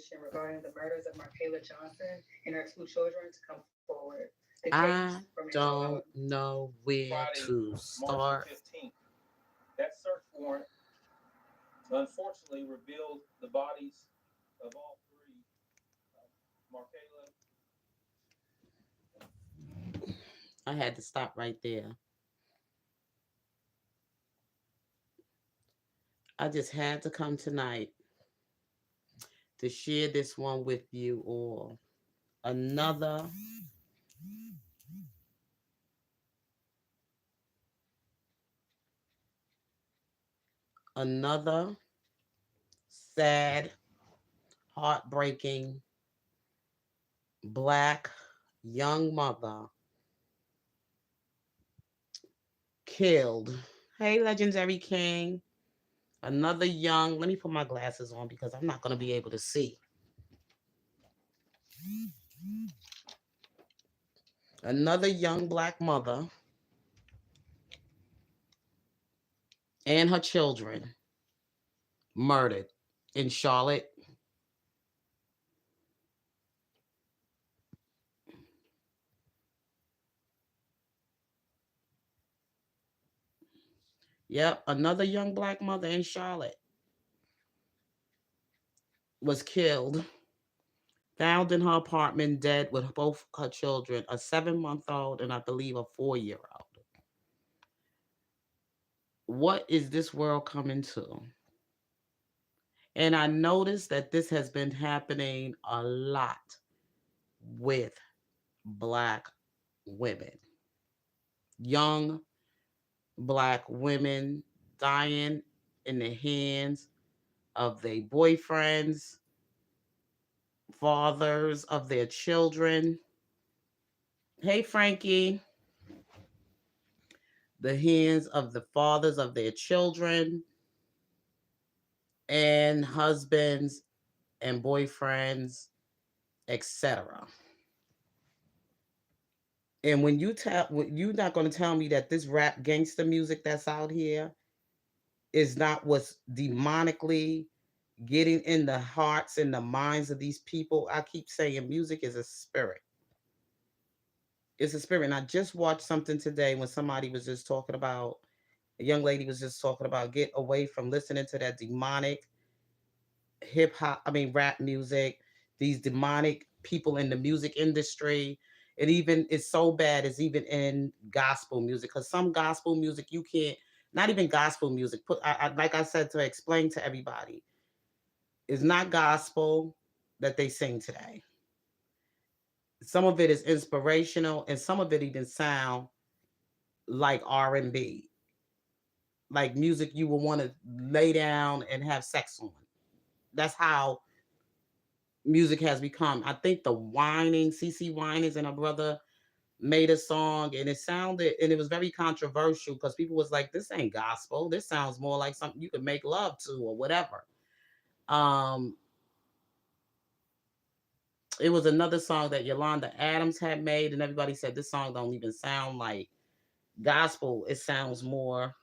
investigation regarding the murders of Markayla Johnson and her two children to come forward. The case I remains wild. don't know where Friday, to March the start. 15th. That search warrant unfortunately revealed the bodies of all three. Markayla, I had to stop right there. I just had to come tonight to share this one with you all. Another another sad, heartbreaking black young mother killed. Hey, Legendary King. Another young, let me put my glasses on because I'm not going to be able to see. Another young black mother and her children murdered in Charlotte. Yep, another young black mother in Charlotte was killed, found in her apartment dead with both her children, a 7-month-old and I believe a 4-year-old. What is this world coming to? And I noticed that this has been happening a lot with black women. Young black women dying in the hands of their boyfriends, fathers of their children. Hey, Frankie. The hands of the fathers of their children and husbands and boyfriends, etc. And you're not going to tell me that this rap gangster music that's out here is not what's demonically getting in the hearts and the minds of these people. I keep saying music is a spirit. It's a spirit. And I just watched something today when somebody was just talking about, a young lady was just talking about get away from listening to that demonic hip hop, I mean, rap music, these demonic people in the music industry. It even is so bad, it's even in gospel music. Because some gospel music, you can't, not even gospel music, like I said, to explain to everybody, it's not gospel that they sing today. Some of it is inspirational, and some of it even sound like R&B, like music you will want to lay down and have sex on. That's how music has become. I think the whining, CC Winans and her brother made a song, and it sounded, and it was very controversial because people was like, this ain't gospel. This sounds more like something you could make love to or whatever. Um, it was another song that Yolanda Adams had made, and everybody said this song don't even sound like gospel. It sounds more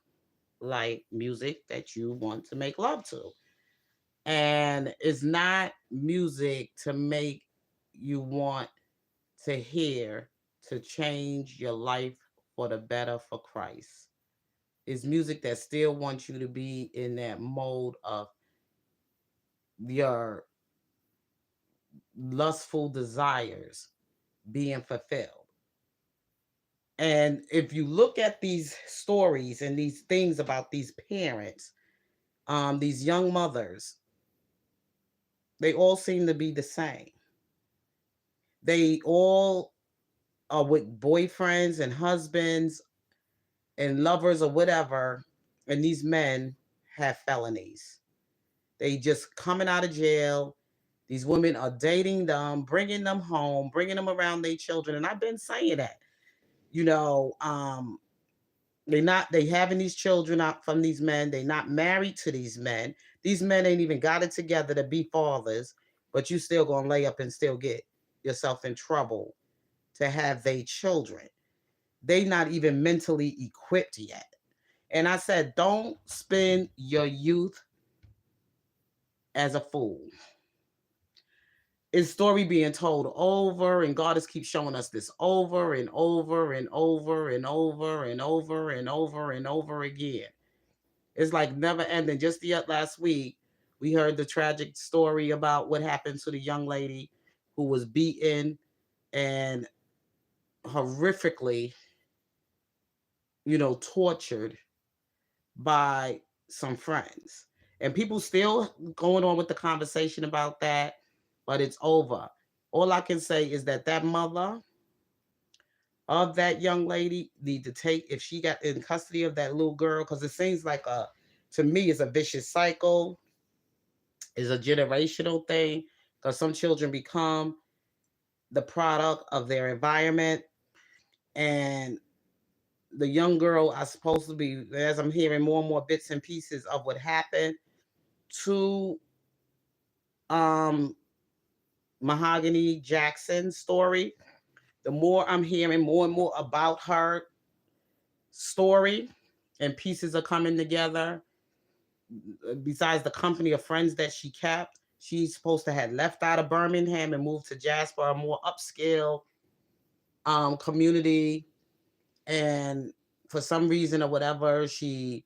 like music that you want to make love to. And it's not music to make you want to hear to change your life for the better for Christ. It's music that still wants you to be in that mode of your lustful desires being fulfilled. And if you look at these stories and these things about these parents, these young mothers, they all seem to be the same. They all are with boyfriends and husbands and lovers or whatever, and these men have felonies. They just coming out of jail. These women are dating them, bringing them home, bringing them around their children, and I've been saying that. You know, they having these children out from these men. They not married to these men. These men ain't even got it together to be fathers, but you still gonna lay up and still get yourself in trouble to have their children. They not even mentally equipped yet. And I said, don't spend your youth as a fool. It's story being told over, and God is keep showing us this over and over and over and over and over and over and over again. It's like never ending. Just the last week, we heard the tragic story about what happened to the young lady who was beaten and horrifically, tortured by some friends. And people still going on with the conversation about that, but it's over. All I can say is that that mother of that young lady need to take, if she got in custody of that little girl, because it seems like to me, it's a vicious cycle, is a generational thing, because some children become the product of their environment. And the young girl are supposed to be, as I'm hearing more and more bits and pieces of what happened to um Mahogany Jackson's story, the more I'm hearing more and more about her story, and pieces are coming together. Besides the company of friends that she kept, she's supposed to have left out of Birmingham and moved to Jasper, a more upscale community. And for some reason or whatever, she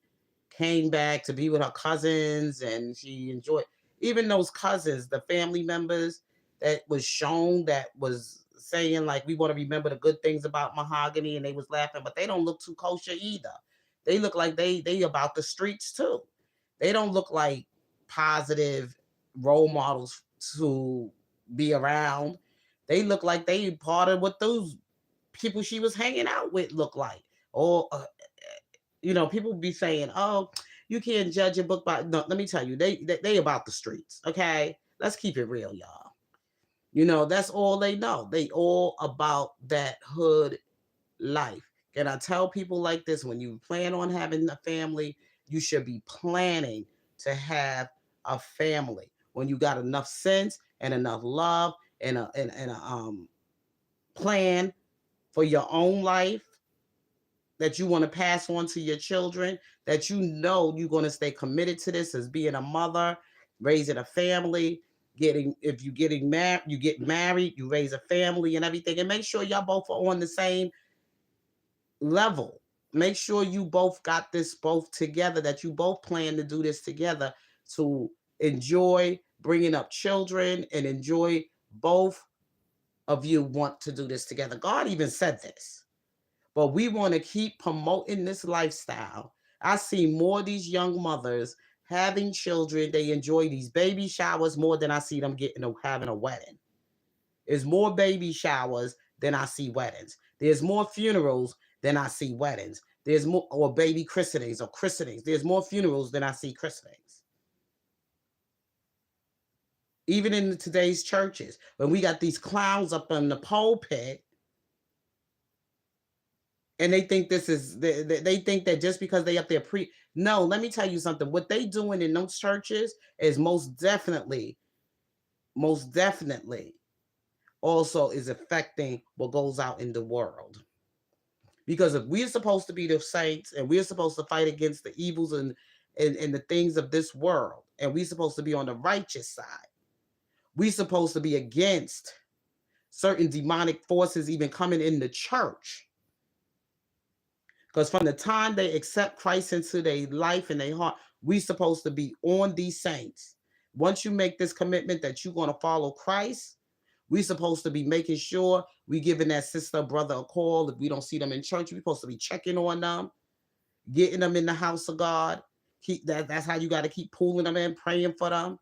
came back to be with her cousins, and she enjoyed even those cousins, the family members that was shown, that was saying like, we want to remember the good things about Mahogany, and they was laughing, but they don't look too kosher either. They look like they about the streets too. They don't look like positive role models to be around. They look like they part of what those people she was hanging out with look like. Or people be saying, "Oh, you can't judge a book by." No, let me tell you, they about the streets. Okay, let's keep it real, y'all. That's all they know. They all about that hood life. And I tell people like this: when you plan on having a family, you should be planning to have a family. When you got enough sense and enough love and a plan for your own life that you want to pass on to your children, that you're going to stay committed to this as being a mother, raising a family, if you're getting married, you get married, you raise a family and everything, and make sure y'all both are on the same level. Make sure you both got this both together, that you both plan to do this together, to enjoy bringing up children and enjoy both of you want to do this together. God even said this. But we want to keep promoting this lifestyle. I see more of these young mothers having children. They enjoy these baby showers more than I see them having a wedding. There's more baby showers than I see weddings. There's more funerals than I see weddings. There's more, or baby christenings or christenings. There's more funerals than I see christenings. Even in today's churches, when we got these clowns up in the pulpit, and they think they think that just because they up there no, let me tell you something. What they doing in those churches is most definitely also is affecting what goes out in the world. Because if we're supposed to be the saints, and we're supposed to fight against the evils and the things of this world, and we're supposed to be on the righteous side, we're supposed to be against certain demonic forces even coming in the church. Because from the time they accept Christ into their life and their heart, we supposed to be on these saints. Once you make this commitment that you're going to follow Christ, we supposed to be making sure we giving that sister or brother a call. If we don't see them in church, we're supposed to be checking on them, getting them in the house of God. That's how you got to keep pulling them in, praying for them.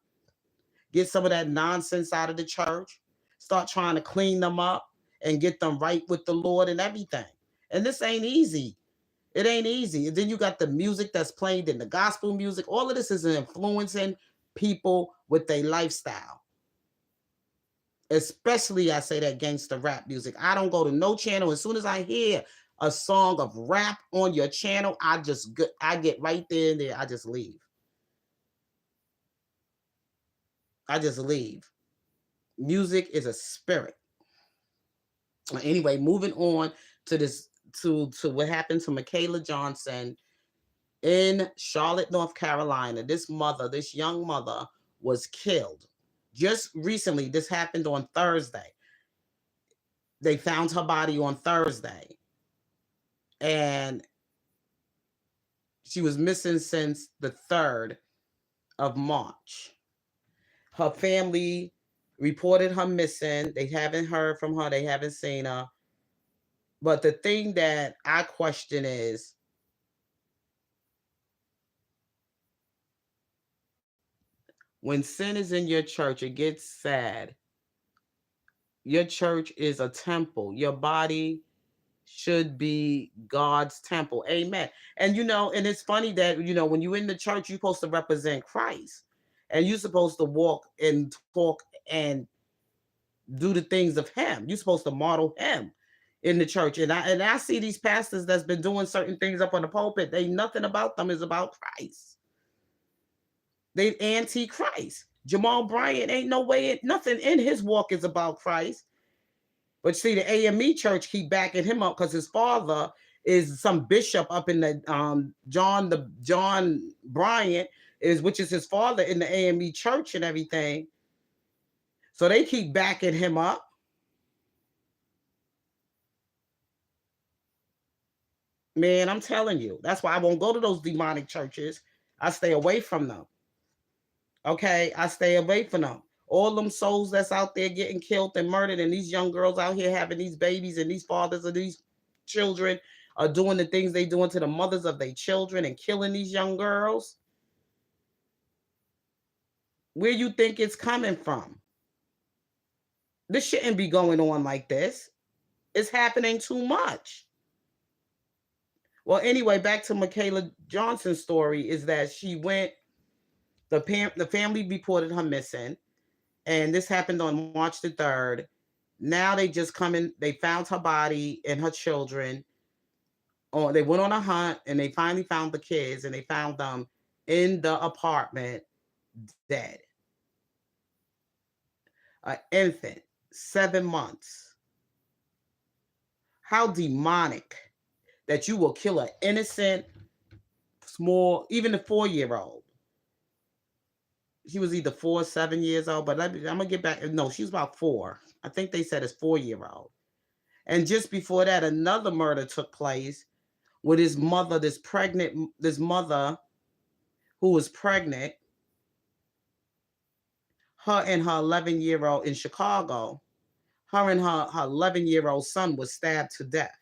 Get some of that nonsense out of the church. Start trying to clean them up and get them right with the Lord and everything. And this ain't easy. It ain't easy. And then you got the music that's played in the gospel music. All of this is influencing people with their lifestyle. Especially, I say that gangster rap music. I don't go to no channel. As soon as I hear a song of rap on your channel, I get right there and there. I just leave. Music is a spirit. Anyway, moving on to this, to what happened to Markayla Johnson in Charlotte, North Carolina. This young mother was killed Just recently, this happened on Thursday. They found her body on Thursday, and she was missing since the 3rd of March. Her family reported her missing. They haven't heard from her, they haven't seen her. But the thing that I question is, when sin is in your church, it gets sad. Your church is a temple. Your body should be God's temple. Amen. And and it's funny that, when you're in the church, you're supposed to represent Christ. And you're supposed to walk and talk and do the things of him. You're supposed to model him in the church. And I see these pastors that's been doing certain things up on the pulpit. They nothing about them is about Christ. They anti-Christ. Jamal Bryant ain't no way, nothing in his walk is about Christ. But see, the AME church keep backing him up because his father is some bishop up in the John Bryant which is his father in the AME church and everything. So they keep backing him up. Man, I'm telling you, that's why I won't go to those demonic churches. I stay away from them. Okay, I stay away from them. All them souls that's out there getting killed and murdered, and these young girls out here having these babies, and these fathers of these children are doing the things they doing to the mothers of their children and killing these young girls. Where you think it's coming from? This shouldn't be going on like this. It's happening too much. Well, anyway, back to Markayla Johnson's story is that she went, the family reported her missing, and this happened on March the 3rd. Now they just they found her body and her children. Or they went on a hunt and they finally found the kids, and they found them in the apartment dead. An infant, 7 months. How demonic that you will kill an innocent, small, even a 4-year-old. She was either 4 or 7 years old, but I'm going to get back. No, she was about 4. I think they said it's 4-year-old. And just before that, another murder took place with his mother, this mother who was pregnant. Her and her 11-year-old in Chicago, her and her 11-year-old son was stabbed to death.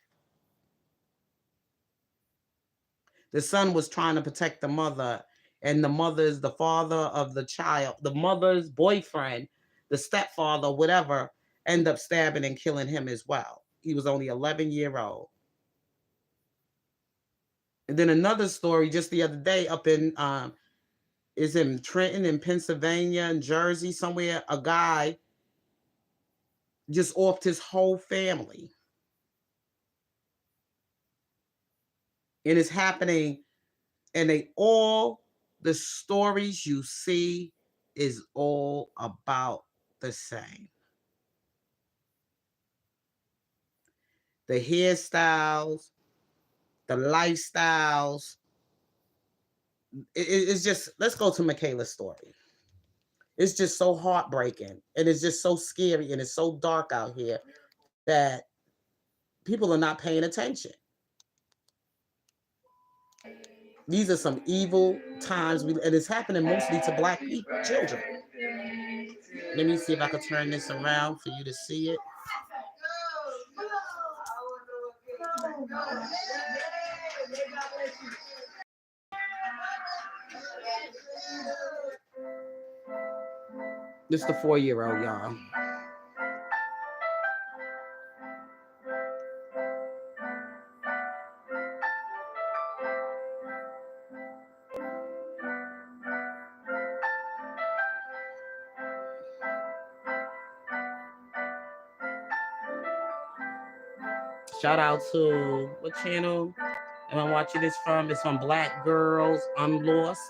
The son was trying to protect the mother, and the mother is the father of the child, the mother's boyfriend, the stepfather, whatever, end up stabbing and killing him as well. He was only 11-year-old. And then another story just the other day up in is in Trenton in Pennsylvania and Jersey somewhere. A guy just offed his whole family. And it's happening, and the stories you see is all about the same. The hairstyles, the lifestyles. It's just, let's go to Markayla's story. It's just so heartbreaking, and it's just so scary, and it's so dark out here that people are not paying attention. These are some evil times, and it's happening mostly to Black people, children. Let me see if I can turn this around for you to see it. This is the 4-year-old, y'all. Shout out to what channel am I watching this from? It's from Black Girls Unlost.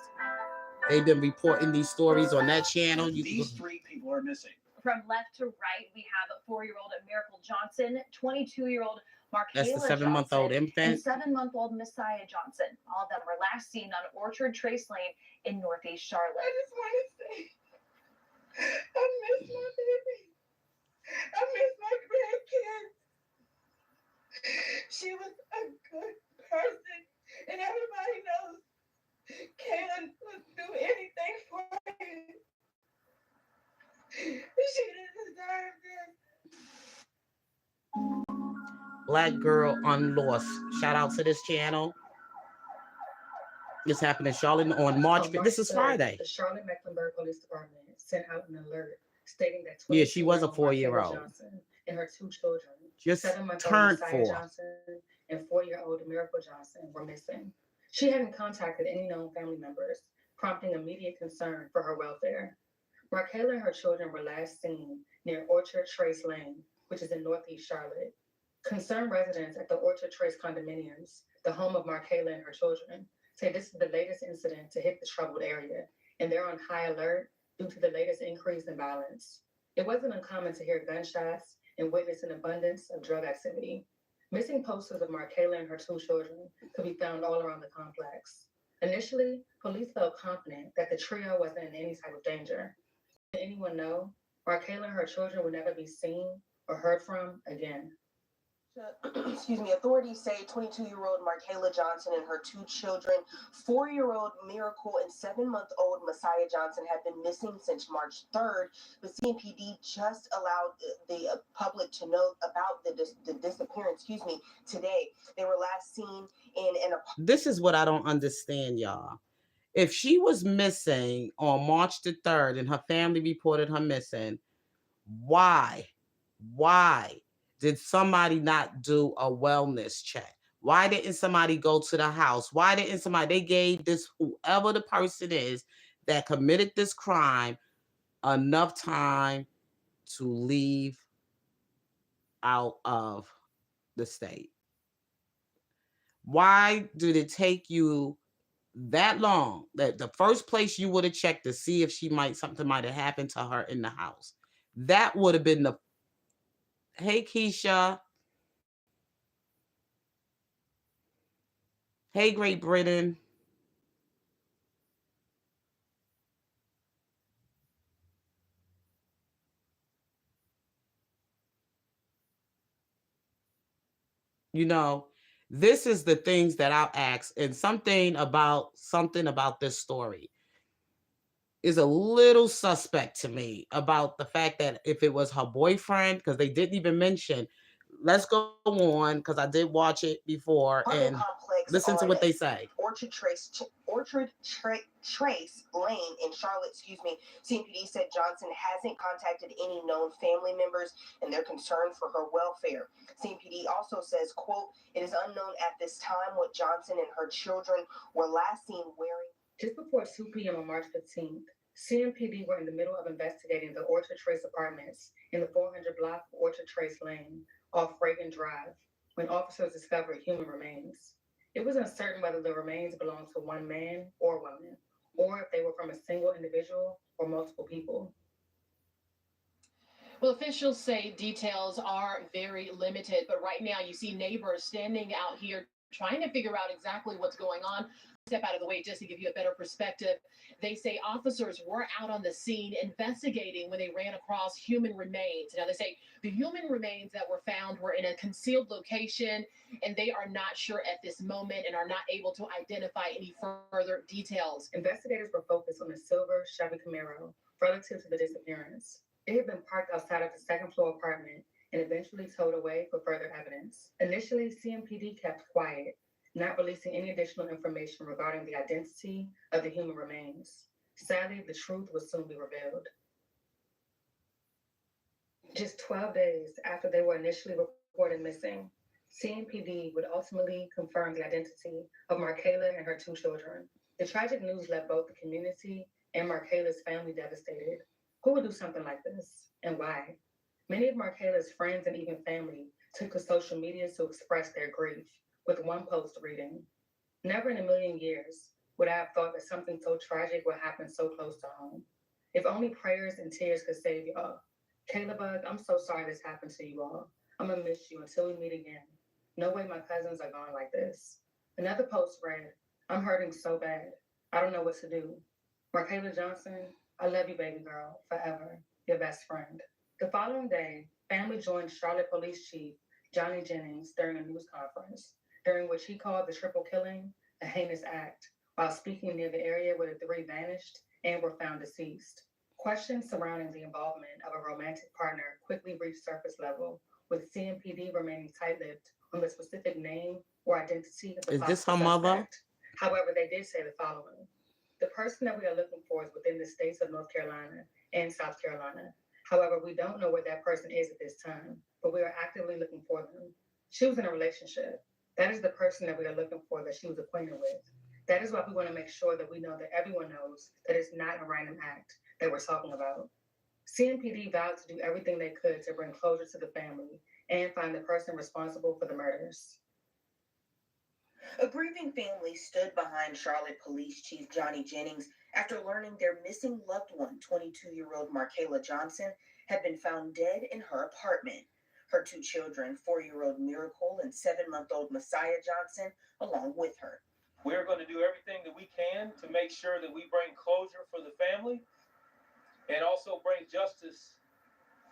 They've been reporting these stories on that channel. These 3 people are missing. From left to right, we have 4-year-old Markayla Johnson, 22-year-old Markayla That's the 7-month-old Johnson, infant. and 7-month-old Messiah Johnson. All of them were last seen on Orchard Trace Lane in Northeast Charlotte. I just want to say, I miss my baby. I miss my grandkids. She was a good person, and everybody knows Kaylin would do anything for you. She didn't deserve this. Black Girl Unlost. Shout out to this channel. This happened in Charlotte on March. On March This is 3rd, Friday. the Charlotte-Mecklenburg Police Department sent out an alert stating that Yeah, she was a 22-year-old Markayla 4-year-old. Johnson and her 2 children, Just 7-month-old turned Messiah 4. Johnson and 4-year-old Miracle Johnson, were missing. She hadn't contacted any known family members, prompting immediate concern for her welfare. Markayla and her children were last seen near Orchard Trace Lane, which is in Northeast Charlotte. Concerned residents at the Orchard Trace condominiums, the home of Markayla and her children, say this is the latest incident to hit the troubled area, and they're on high alert due to the latest increase in violence. It wasn't uncommon to hear gunshots and witness an abundance of drug activity. Missing posters of Markayla and her 2 children could be found all around the complex. Initially, police felt confident that the trio wasn't in any type of danger. Did anyone know? Markayla and her children would never be seen or heard from again. Excuse me, authorities say 22-year-old Markayla Johnson and her 2 children, 4-year-old Miracle and 7-month-old Messiah Johnson, have been missing since March 3rd, but CMPD just allowed the public to know about the disappearance, today. They were last seen in an apartment. This is what I don't understand, y'all. If she was missing on March the 3rd and her family reported her missing, why did somebody not do a wellness check? Why didn't somebody go to the house? Why didn't somebody, they gave this, whoever the person is that committed this crime, enough time to leave out of the state? Why did it take you that long? That the first place you would have checked to see if something might have happened to her in the house. That would have been the, hey Keisha. Hey Great Britain. You know, this is the things that I'll ask, and something about this story is a little suspect to me about the fact that if it was her boyfriend, because they didn't even mention. Let's go on, because I did watch it before and listen to what they say. Orchard Trace Lane in Charlotte, CMPD said Johnson hasn't contacted any known family members and they're concerned for her welfare. CMPD also says, quote, it is unknown at this time what Johnson and her children were last seen wearing. Just before 2 p.m. on March 15th, CMPD were in the middle of investigating the Orchard Trace apartments in the 400 block of Orchard Trace Lane off Reagan Drive when officers discovered human remains. It was uncertain whether the remains belonged to one man or woman, or if they were from a single individual or multiple people. Well, officials say details are very limited, but right now you see neighbors standing out here trying to figure out exactly what's going on. Step out of the way just to give you a better perspective. They say officers were out on the scene investigating when they ran across human remains. Now, they say the human remains that were found were in a concealed location, and they are not sure at this moment and are not able to identify any further details. Investigators were focused on a silver Chevy Camaro relative to the disappearance. It had been parked outside of the second-floor apartment and eventually towed away for further evidence. Initially, CMPD kept quiet, not releasing any additional information regarding the identity of the human remains. Sadly, the truth would soon be revealed. Just 12 days after they were initially reported missing, CMPD would ultimately confirm the identity of Markayla and her 2 children. The tragic news left both the community and Markayla's family devastated. Who would do something like this, and why? Many of Markayla's friends and even family took to social media to express their grief, with one post reading, "Never in a million years would I have thought that something so tragic would happen so close to home. If only prayers and tears could save y'all. Calebug, I'm so sorry this happened to you all. I'm gonna miss you until we meet again. No way my cousins are going like this." Another post read, "I'm hurting so bad. I don't know what to do. Markayla Johnson, I love you, baby girl, forever. Your best friend. The following day, family joined Charlotte Police Chief Johnny Jennings during a news conference, during which he called the triple killing a heinous act, while speaking near the area where the three vanished and were found deceased. Questions surrounding the involvement of a romantic partner quickly reached surface level, with CMPD remaining tight-lipped on the specific name or identity of the Is this possible her mother? suspect. However, they did say the following. The person that we are looking for is within the states of North Carolina and South Carolina. However, we don't know where that person is at this time, but we are actively looking for them. She was in a relationship. That is the person that we are looking for that she was acquainted with. That is why we want to make sure that we know that everyone knows that it's not a random act that we're talking about. CNPD vowed to do everything they could to bring closure to the family and find the person responsible for the murders. A grieving family stood behind Charlotte Police Chief Johnny Jennings after learning their missing loved one, 22-year-old Markayla Johnson, had been found dead in her apartment. Her two children, 4-year-old Miracle and 7-month-old Messiah Johnson, along with her. We're going to do everything that we can to make sure that we bring closure for the family and also bring justice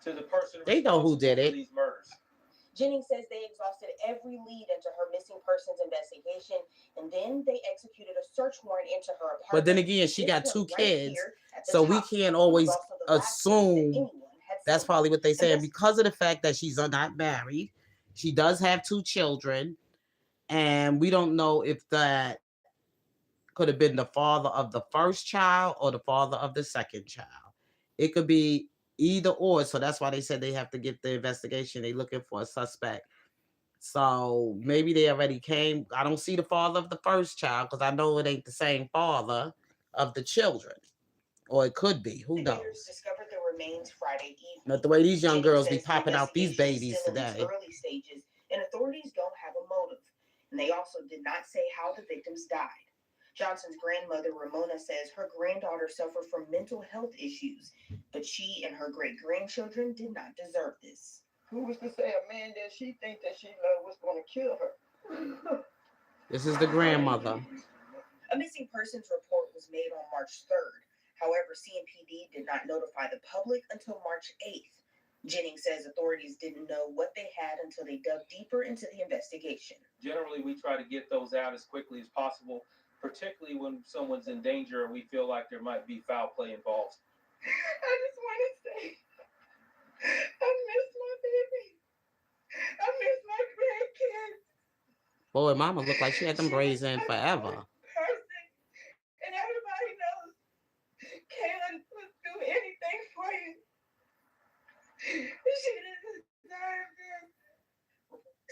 to the person They know who responsible did for it. these murders. Jennings says they exhausted every lead into her missing persons investigation, and then they executed a search warrant into her apartment. But then again, she This got one two right kids, here at the so we top can't was always also the last place that assume anyone had that's seen probably what they saying Invest- because of the fact that she's not married. She does have two children, and we don't know if that could have been the father of the first child or the father of the second child. It could be either or. So that's why they said they have to get the investigation. They're looking for a suspect. So maybe they already came. I don't see the father of the first child because I know it ain't the same father of the children. Or it could be. Who Investigators knows? discovered the remains Friday evening. But the way these young Jennings girls be says the popping out these investigation is babies still in its today. early stages, and authorities don't have a motive. And they also did not say how the victims died. Johnson's grandmother, Ramona, says her granddaughter suffered from mental health issues, but she and her great-grandchildren did not deserve this. Who was to say a man that she think that she loved was going to kill her? This is the grandmother. A missing persons report was made on March 3rd. However, CMPD did not notify the public until March 8th. Jennings says authorities didn't know what they had until they dug deeper into the investigation. Generally, we try to get those out as quickly as possible, particularly when someone's in danger and we feel like there might be foul play involved. I just want to say, I miss my baby. I miss my grandkids. Boy, mama looked like she had them braids in forever. Person, and everybody knows Kaylin would do anything for you. She didn't deserve this.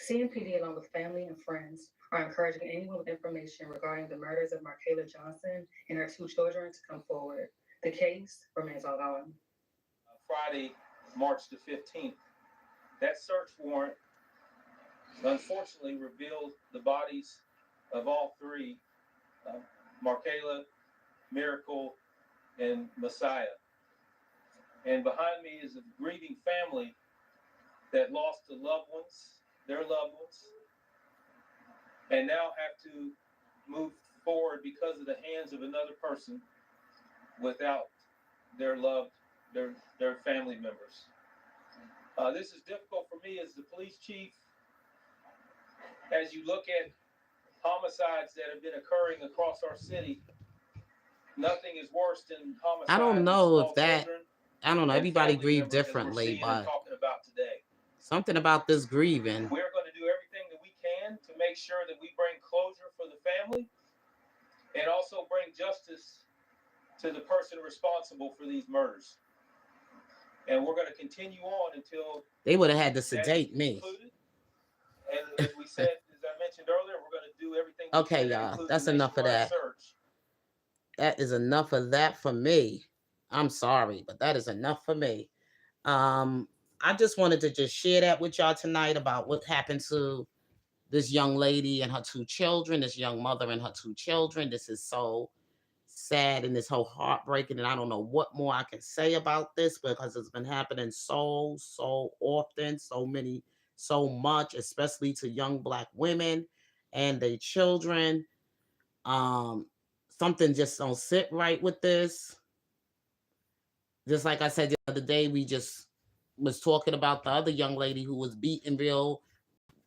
CNPD, along with family and friends, are encouraging anyone with information regarding the murders of Markayla Johnson and her two children to come forward. The case remains ongoing. Friday, March the 15th, that search warrant unfortunately revealed the bodies of all three, Markayla, Miracle, and Messiah. And behind me is a grieving family that lost their loved ones, and now have to move forward because of the hands of another person without their family members. This is difficult for me as the police chief. As you look at homicides that have been occurring across our city, nothing is worse than homicides. I don't of know small if that. children I don't know. and Everybody family grieve members that we're differently, seeing and but talking about today. something about this grieving. We're going to do everything that we can to make sure that we bring closure for the family and also bring justice to the person responsible for these murders. And we're going to continue on until They would have had to that is sedate me. concluded. And as we said, as I mentioned earlier, we're going to do everything we Okay, can to y'all. include That's the enough of nationwide that. search. That is enough of that for me. I'm sorry, but that is enough for me. I just wanted to just share that with y'all tonight about what happened to this young lady and her two children, this young mother and her two children. This is so sad and this whole heartbreaking, and I don't know what more I can say about this because it's been happening so often, so much, especially to young Black women and their children. Um, Something just don't sit right with this. Just like I said the other day, we just was talking about the other young lady who was beaten real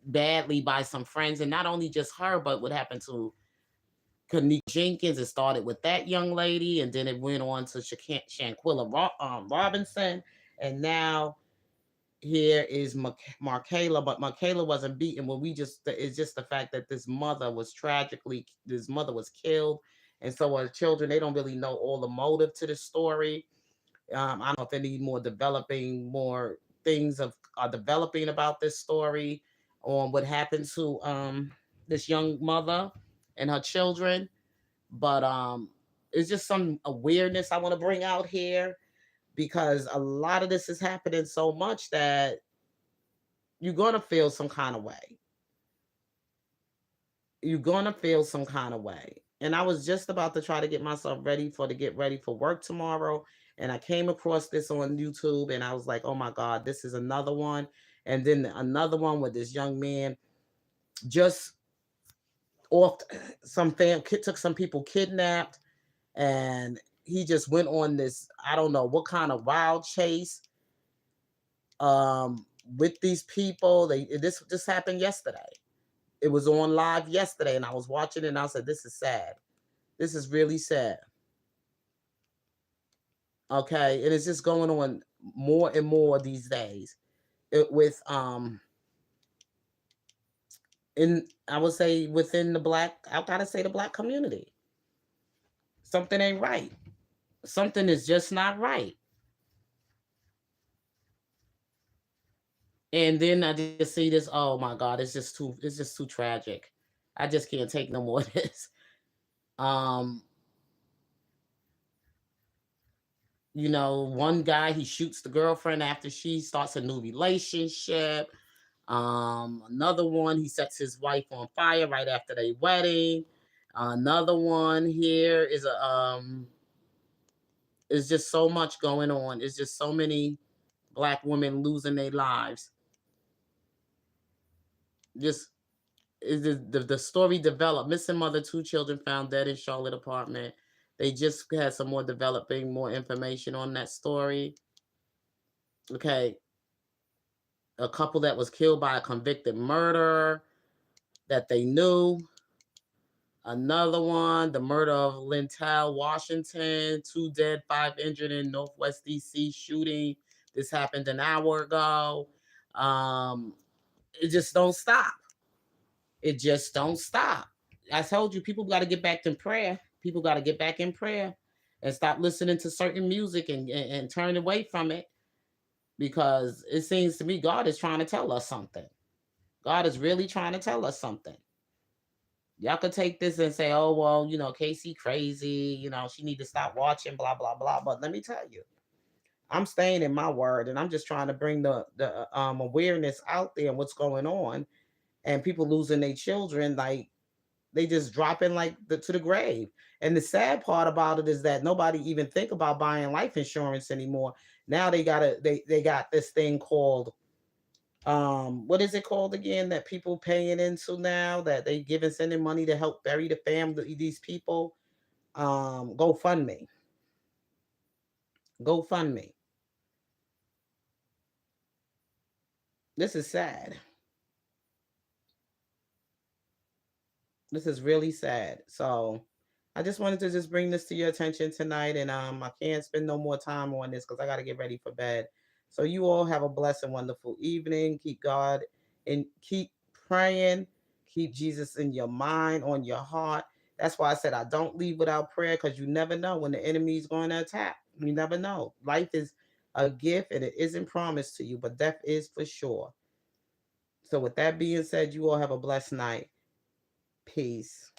badly by some friends, and not only just her, but what happened to Kanika Jenkins. It started with that young lady, and then it went on to Shanquilla Robinson, and now here is Markayla, but Markayla wasn't beaten. Well, it's just the fact that this mother was killed, and so our children, they don't really know all the motive to the story. I don't know if they need more things are developing about this story on what happened to this young mother and her children. But it's just some awareness I want to bring out here, because a lot of this is happening so much that you're gonna feel some kind of way. You're gonna feel some kind of way. And I was just about to try to get myself ready for work tomorrow, and I came across this on YouTube, and I was like, "Oh my God, this is another one." And then another one with this young man just off some took some people kidnapped, and he just went on this, I don't know what kind of wild chase with these people. This happened yesterday. It was on live yesterday, and I was watching it, and I said, "This is sad. This is really sad." Okay, and it's just going on more and more these days. With in I would say within I gotta say the black community, something ain't right. Something is just not right. And then I just see this. Oh my God, it's just too tragic. I just can't take no more of this. Um, one guy, he shoots the girlfriend after she starts a new relationship. Another one, he sets his wife on fire right after their wedding. Another one here is just so much going on. It's just so many black women losing their lives. Just the story developed. Missing mother, two children found dead in Charlotte apartment. They just had some more information on that story. Okay, a couple that was killed by a convicted murderer that they knew. Another one, the murder of Lintel Washington, 2 dead, 5 injured in Northwest DC shooting. This happened an hour ago. Um, it just don't stop. It just don't stop. I told you, people got to get back in prayer. People got to get back in prayer and stop listening to certain music and turn away from it, because it seems to me God is trying to tell us something. God is really trying to tell us something. Y'all could take this and say, "Oh well, Casey crazy. She need to stop watching, blah blah blah." But let me tell you, I'm staying in my word, and I'm just trying to bring the awareness out there and what's going on, and people losing their children, like they just dropping like to the grave. And the sad part about it is that nobody even think about buying life insurance anymore. Now they got this thing called, what is it called again, that people paying into now, that they giving sending money to help bury the family, these people. GoFundMe. GoFundMe. This is sad. This is really sad. So I just wanted to just bring this to your attention tonight, and I can't spend no more time on this because I got to get ready for bed. So you all have a blessed and wonderful evening. Keep God and keep praying. Keep Jesus in your mind, on your heart. That's why I said I don't leave without prayer, because you never know when the enemy is going to attack. You never know. Life is a gift and it isn't promised to you, but death is for sure. So with that being said, you all have a blessed night. Peace.